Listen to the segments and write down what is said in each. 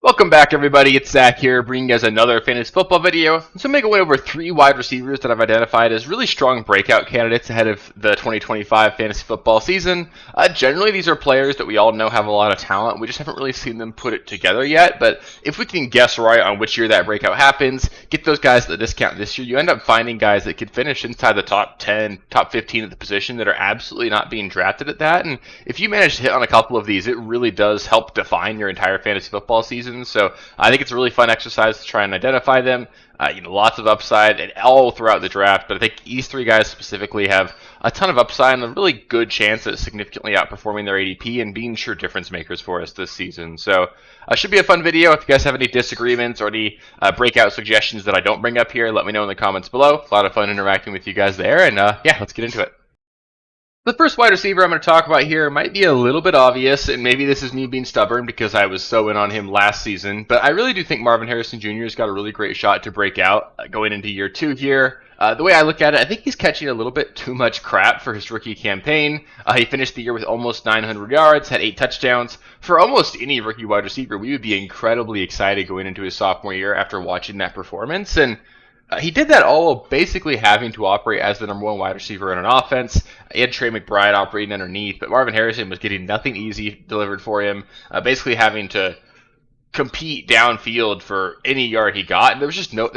Welcome back, everybody. It's Zach here, bringing you guys another fantasy football video. So I'm going to go over 3 wide receivers that I've identified as really strong breakout candidates ahead of the 2025 fantasy football season. Generally, these are players that we all know have a lot of talent. We just haven't really seen them put it together yet. But if we can guess right on which year that breakout happens, get those guys at the discount this year, you end up finding guys that could finish inside the top 10, top 15 at the position that are absolutely not being drafted at that. And if you manage to hit on a couple of these, it really does help define your entire fantasy football season. So I think it's a really fun exercise to try and identify them. Lots of upside and all throughout the draft. But I think these 3 guys specifically have a ton of upside and a really good chance at significantly outperforming their ADP and being sure difference makers for us this season. So should be a fun video. If you guys have any disagreements or any breakout suggestions that I don't bring up here, let me know in the comments below. A lot of fun interacting with you guys there. And yeah, let's get into it. The first wide receiver I'm going to talk about here might be a little bit obvious, and maybe this is me being stubborn because I was so in on him last season, but I really do think Marvin Harrison Jr. has got a really great shot to break out going into year 2 here. The way I look at it, I think he's catching a little bit too much crap for his rookie campaign. He finished the year with almost 900 yards, had 8 touchdowns. For almost any rookie wide receiver, we would be incredibly excited going into his sophomore year after watching that performance, and he did that all while basically having to operate as the #1 wide receiver in an offense. He had Trey McBride operating underneath, but Marvin Harrison was getting nothing easy delivered for him, basically having to compete downfield for any yard he got. And there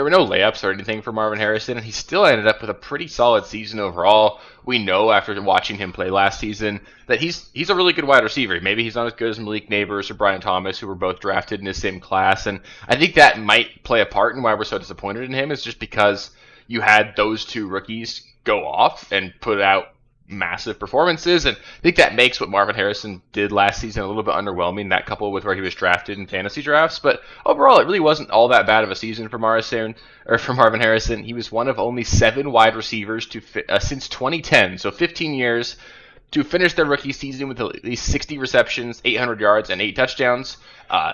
were no layups or anything for Marvin Harrison, and he still ended up with a pretty solid season overall. We know after watching him play last season that he's a really good wide receiver. Maybe he's not as good as Malik Nabers or Brian Thomas, who were both drafted in the same class, and I think that might play a part in why we're so disappointed in him, is just because you had those 2 rookies go off and put out massive performances, and I think that makes what Marvin Harrison did last season a little bit underwhelming, that coupled with where he was drafted in fantasy drafts. But overall, it really wasn't all that bad of a season for Marvin Harrison. He was one of only 7 wide receivers since 2010, so 15 years, to finish their rookie season with at least 60 receptions, 800 yards, and 8 touchdowns.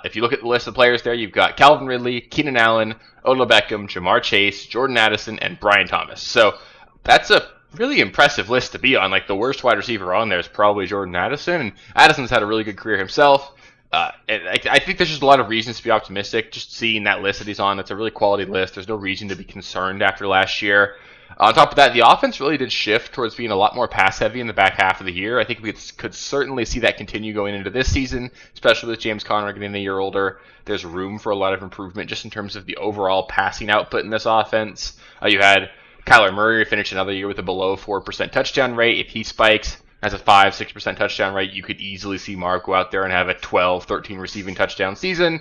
If you look at the list of players there, you've got Calvin Ridley, Keenan Allen, Odell Beckham, Jamar Chase, Jordan Addison, and Brian Thomas. So that's a really impressive list to be on. Like, the worst wide receiver on there is probably Jordan Addison, and Addison's had a really good career himself. And I think there's just a lot of reasons to be optimistic. Just seeing that list that he's on, it's a really quality list. There's no reason to be concerned after last year. On top of that, the offense really did shift towards being a lot more pass-heavy in the back half of the year. I think we could certainly see that continue going into this season, especially with James Conner getting a year older. There's room for a lot of improvement just in terms of the overall passing output in this offense. You had Kyler Murray finished another year with a below 4% touchdown rate. If he spikes, has a 5-6% touchdown rate, you could easily see Mark go out there and have a 12-13 receiving touchdown season.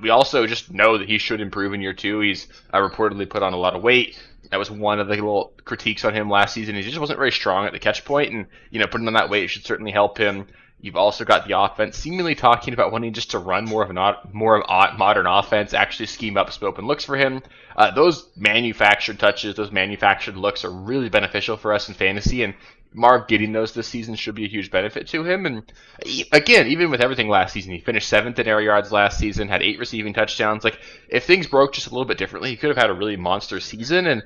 We also just know that he should improve in year 2. He's reportedly put on a lot of weight. That was one of the little critiques on him last season. He just wasn't very strong at the catch point, and putting on that weight should certainly help him. You've also got the offense seemingly talking about wanting just to run more of a modern offense, actually scheme up some open looks for him. Those manufactured touches, those manufactured looks are really beneficial for us in fantasy, and Marv getting those this season should be a huge benefit to him. And again, even with everything last season, he finished 7th in air yards last season, had 8 receiving touchdowns. Like, if things broke just a little bit differently, he could have had a really monster season, and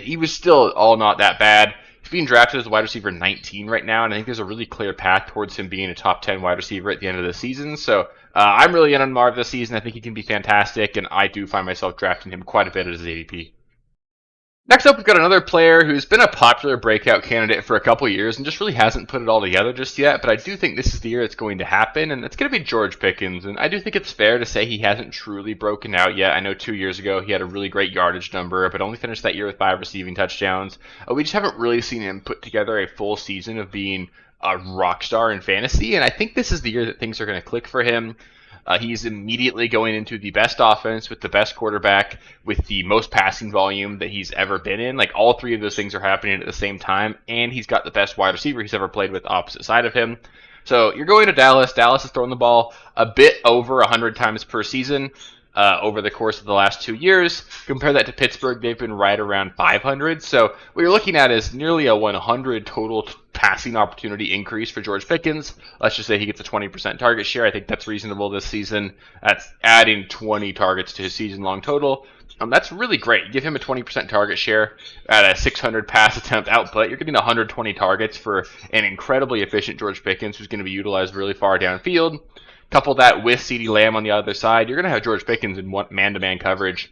he was still all not that bad. He's being drafted as a wide receiver 19 right now, and I think there's a really clear path towards him being a top 10 wide receiver at the end of the season. So I'm really in on Marv this season. I think he can be fantastic, and I do find myself drafting him quite a bit as his ADP. Next up, we've got another player who's been a popular breakout candidate for a couple years and just really hasn't put it all together just yet, but I do think this is the year it's going to happen, and it's going to be George Pickens. And I do think it's fair to say he hasn't truly broken out yet. I know 2 years ago he had a really great yardage number, but only finished that year with 5 receiving touchdowns. We just haven't really seen him put together a full season of being a rock star in fantasy, and I think this is the year that things are going to click for him. He's immediately going into the best offense with the best quarterback with the most passing volume that he's ever been in. Like, all 3 of those things are happening at the same time, and he's got the best wide receiver he's ever played with opposite side of him. So you're going to Dallas. Dallas is throwing the ball a bit over 100 times per season over the course of the last 2 years. Compare that to Pittsburgh. They've been right around 500. So what you're looking at is nearly a 100 total passing opportunity increase for George Pickens. Let's just say he gets a 20% target share. I think that's reasonable this season. That's adding 20 targets to his season-long total. That's really great. Give him a 20% target share at a 600 pass attempt output. You're getting 120 targets for an incredibly efficient George Pickens who's going to be utilized really far downfield. Couple that with CeeDee Lamb on the other side, you're going to have George Pickens in one man-to-man coverage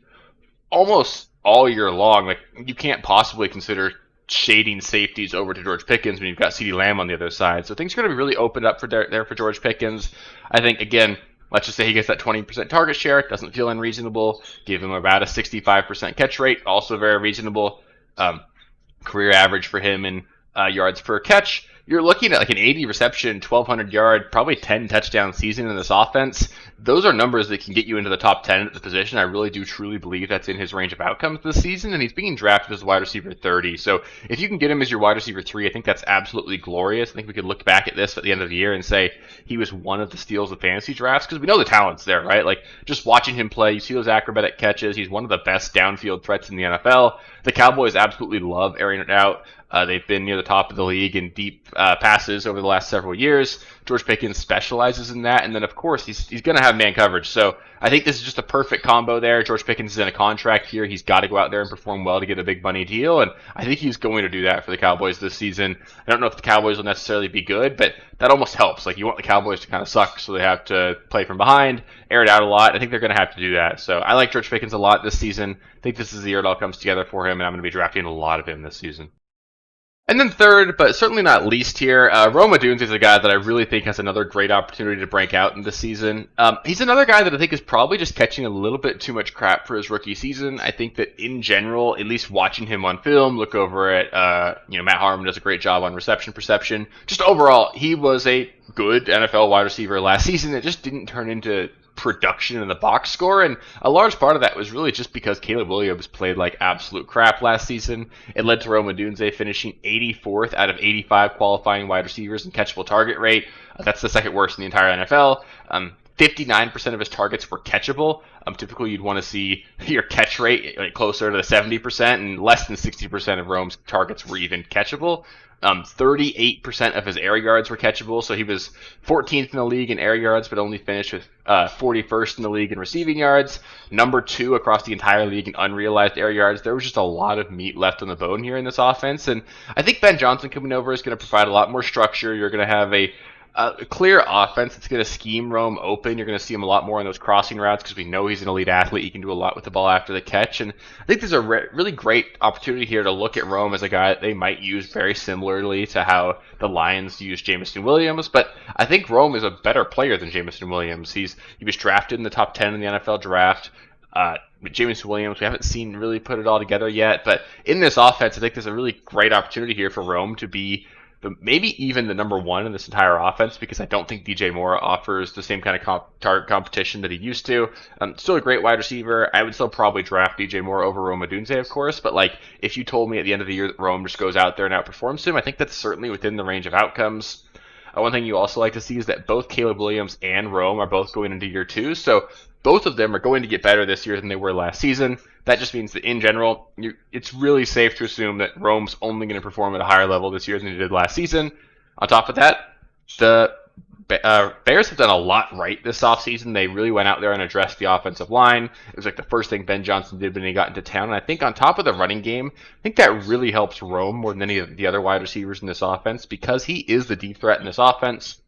almost all year long. Like, you can't possibly consider shading safeties over to George Pickens when you've got CeeDee Lamb on the other side. So things are going to be really opened up for there for George Pickens. I think, again, let's just say he gets that 20% target share. It doesn't feel unreasonable. Give him about a 65% catch rate, also very reasonable. Career average for him in yards per catch. You're looking at like an 80 reception, 1,200 yard, probably 10 touchdown season in this offense. Those are numbers that can get you into the top 10 at the position. I really do truly believe that's in his range of outcomes this season, and he's being drafted as wide receiver 30. So if you can get him as your wide receiver 3, I think that's absolutely glorious. I think we could look back at this at the end of the year and say he was one of the steals of fantasy drafts, because we know the talent's there, right? Like, just watching him play, you see those acrobatic catches. He's one of the best downfield threats in the NFL. The Cowboys absolutely love airing it out. They've been near the top of the league in deep passes over the last several years. George Pickens specializes in that, and then of course he's going to have man coverage. So I think this is just a perfect combo there. George Pickens is in a contract here. He's got to go out there and perform well to get a big money deal, and I think he's going to do that for the Cowboys this season. I don't know if the Cowboys will necessarily be good, but that almost helps. Like, you want the Cowboys to kind of suck, so they have to play from behind, air it out a lot. I think they're going to have to do that. So I like George Pickens a lot this season. I think this is the year it all comes together for him, and I'm going to be drafting a lot of him this season. And then third, but certainly not least here, Rome Odunze is a guy that I really think has another great opportunity to break out in this season. He's another guy that I think is probably just catching a little bit too much crap for his rookie season. I think that in general, at least watching him on film, look over at, Matt Harmon does a great job on reception perception. Just overall, he was a good NFL wide receiver last season. It just didn't turn into production in the box score, and a large part of that was really just because Caleb Williams played like absolute crap last season. It led to Rome Odunze finishing 84th out of 85 qualifying wide receivers in catchable target rate. That's the second worst in the entire NFL. 59% of his targets were catchable. Typically, you'd want to see your catch rate like closer to the 70%, and less than 60% of Rome's targets were even catchable. 38% of his air yards were catchable, so he was 14th in the league in air yards, but only finished with 41st in the league in receiving yards. Number 2 across the entire league in unrealized air yards. There was just a lot of meat left on the bone here in this offense, and I think Ben Johnson coming over is going to provide a lot more structure. You're going to have a clear offense that's going to scheme Rome open. You're going to see him a lot more on those crossing routes because we know he's an elite athlete. He can do a lot with the ball after the catch. And I think there's a really great opportunity here to look at Rome as a guy that they might use very similarly to how the Lions use Jameson Williams. But I think Rome is a better player than Jameson Williams. He was drafted in the top 10 in the NFL draft. Jameson Williams, we haven't seen really put it all together yet. But in this offense, I think there's a really great opportunity here for Rome to be maybe even the number 1 in this entire offense, because I don't think DJ Moore offers the same kind of target competition that he used to. Still a great wide receiver. I would still probably draft DJ Moore over Rome Odunze, of course, but like, if you told me at the end of the year that Rome just goes out there and outperforms him, I think that's certainly within the range of outcomes. One thing you also like to see is that both Caleb Williams and Rome are both going into year 2, so both of them are going to get better this year than they were last season. That just means that in general, it's really safe to assume that Rome's only going to perform at a higher level this year than he did last season. On top of that, the Bears have done a lot right this offseason. They really went out there and addressed the offensive line. It was like the first thing Ben Johnson did when he got into town. And I think on top of the running game, I think that really helps Rome more than any of the other wide receivers in this offense, because he is the deep threat in this offense.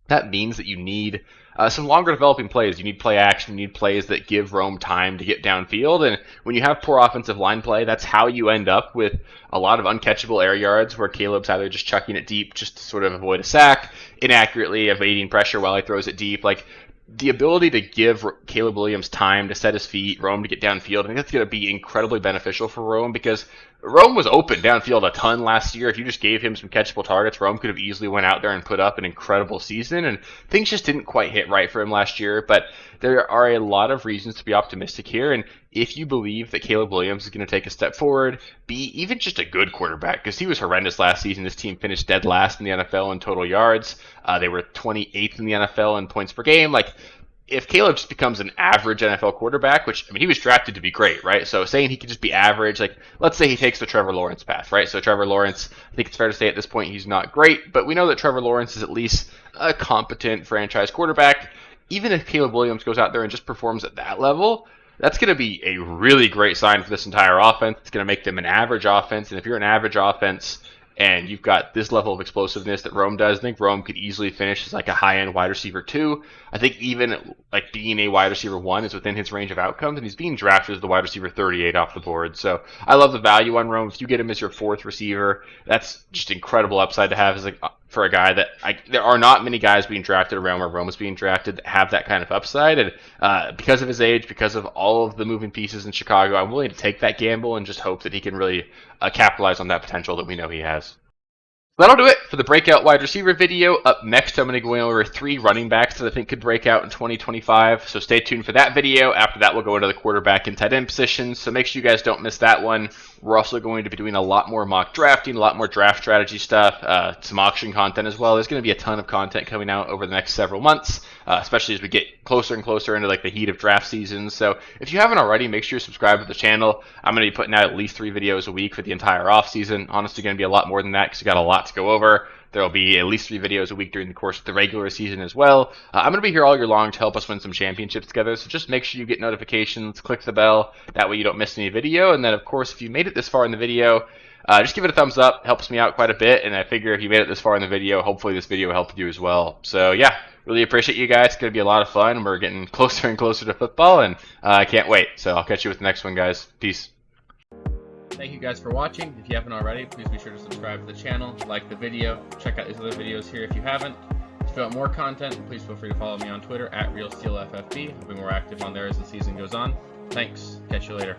That means that you need some longer developing plays. You need play action. You need plays that give Rome time to get downfield. And when you have poor offensive line play, that's how you end up with a lot of uncatchable air yards where Caleb's either just chucking it deep just to sort of avoid a sack, inaccurately evading pressure while he throws it deep. Like, the ability to give Caleb Williams time to set his feet, Rome to get downfield, I think that's going to be incredibly beneficial for Rome, because Rome was open downfield a ton last year. If you just gave him some catchable targets, Rome could have easily went out there and put up an incredible season, and things just didn't quite hit right for him last year. But there are a lot of reasons to be optimistic here, and if you believe that Caleb Williams is going to take a step forward, be even just a good quarterback, because he was horrendous last season. This team finished dead last in the NFL in total yards. They were 28th in the NFL in points per game. Like, if Caleb just becomes an average NFL quarterback, which, I mean, he was drafted to be great, right? So saying he could just be average, like, let's say he takes the Trevor Lawrence path, right? So Trevor Lawrence, I think it's fair to say at this point he's not great, but we know that Trevor Lawrence is at least a competent franchise quarterback. Even if Caleb Williams goes out there and just performs at that level, that's going to be a really great sign for this entire offense. It's going to make them an average offense, and if you're an average offense and you've got this level of explosiveness that Rome does, I think Rome could easily finish as like a high-end wide receiver 2. I think even like being a wide receiver 1 is within his range of outcomes, and he's being drafted as the wide receiver 38 off the board. So I love the value on Rome. If you get him as your 4th receiver, that's just incredible upside to have as like for a guy that there are not many guys being drafted around where Rome is being drafted that have that kind of upside. And because of his age, because of all of the moving pieces in Chicago, I'm willing to take that gamble and just hope that he can really capitalize on that potential that we know he has. That'll do it for the breakout wide receiver video. Up next, I'm going to go over 3 running backs that I think could break out in 2025. So stay tuned for that video. After that, we'll go into the quarterback and tight end positions. So make sure you guys don't miss that one. We're also going to be doing a lot more mock drafting, a lot more draft strategy stuff, some auction content as well. There's going to be a ton of content coming out over the next several months, especially as we get closer and closer into like the heat of draft season. So if you haven't already, make sure you subscribe to the channel. I'm going to be putting out at least 3 videos a week for the entire off season. Honestly, going to be a lot more than that because we got a lot to go over. There will be at least 3 videos a week during the course of the regular season as well. I'm going to be here all year long to help us win some championships together, so just make sure you get notifications, click the bell, that way you don't miss any video. And then, of course, if you made it this far in the video, just give it a thumbs up. It helps me out quite a bit, and I figure if you made it this far in the video, hopefully this video helped you as well. So, yeah, really appreciate you guys. It's going to be a lot of fun. We're getting closer and closer to football, and I can't wait. So I'll catch you with the next one, guys. Peace. Thank you guys for watching. If you haven't already, please be sure to subscribe to the channel, like the video, check out these other videos here if you haven't. If you want more content, please feel free to follow me on Twitter at RealSteelFFB. I'll be more active on there as the season goes on. Thanks. Catch you later.